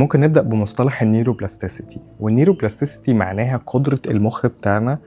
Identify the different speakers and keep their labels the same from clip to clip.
Speaker 1: ممكن نبدأ بمصطلح النيوروبلاستيسيتي، والنيوروبلاستيسيتي معناها قدرة المخ بتاعنا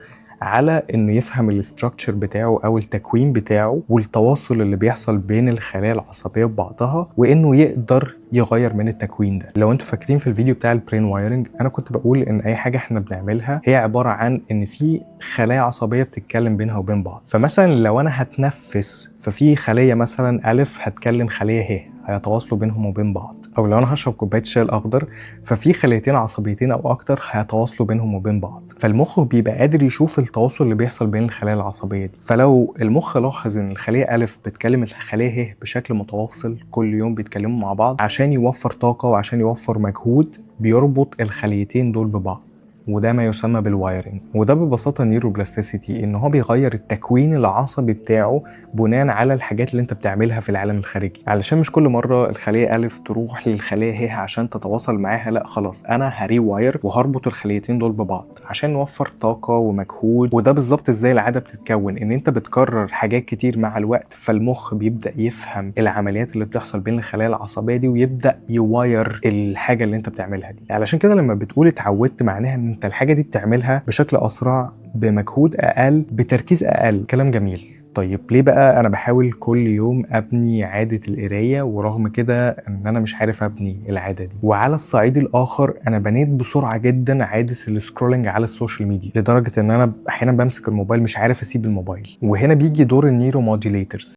Speaker 1: على انه يفهم الاستراكشر بتاعه او التكوين بتاعه والتواصل اللي بيحصل بين الخلايا العصبيه ببعضها، وانه يقدر يغير من التكوين ده. لو انتوا فاكرين في الفيديو بتاع البرين وايرنج، انا كنت بقول ان اي حاجه احنا بنعملها هي عباره عن ان في خلايا عصبيه بتتكلم بينها وبين بعض. فمثلا لو انا هتنفس، ففي خليه مثلا الف هتكلم خليه ه، هيتواصلوا بينهم وبين بعض. او لو انا هشرب كوبايه شاي الاخضر، ففي خليتين عصبيتين او اكتر هيتواصلوا بينهم وبين بعض. فالمخ بيبقى قادر يشوف التواصل اللي بيحصل بين الخلايا العصبيه دي. فلو المخ لاحظ ان الخليه الف بتكلم الخليه ه بشكل متواصل كل يوم، بيتكلموا مع بعض عشان يوفر طاقه وعشان يوفر مجهود، بيربط الخليتين دول ببعض، وده ما يسمى بالوايرنج. وده ببساطه نيوروبلاستيسيتي، ان هو بيغير التكوين العصبي بتاعه بناء على الحاجات اللي انت بتعملها في العالم الخارجي. علشان مش كل مره الخليه الف تروح للخليه ه عشان تتواصل معاها، لا خلاص انا هري واير وهربط الخليتين دول ببعض عشان نوفر طاقه ومجهود. وده بالظبط ازاي العاده بتتكون، ان انت بتكرر حاجات كتير مع الوقت، فالمخ بيبدا يفهم العمليات اللي بتحصل بين الخلايا العصبيه دي ويبدا يواير الحاجه اللي انت بتعملها دي. علشان كده لما بتقول اتعودت، معناها ان انت الحاجه دي بتعملها بشكل اسرع، بمجهود اقل، بتركيز اقل. كلام جميل. طيب ليه بقى انا بحاول كل يوم ابني عادة القراية ورغم كده ان انا مش عارف ابني العادة دي؟ وعلى الصعيد الاخر انا بنيت بسرعة جدا عادة السكرولينج على السوشيال ميديا، لدرجة ان انا احيانا بمسك الموبايل مش عارف اسيب الموبايل. وهنا بيجي دور النيورو موديوليترز،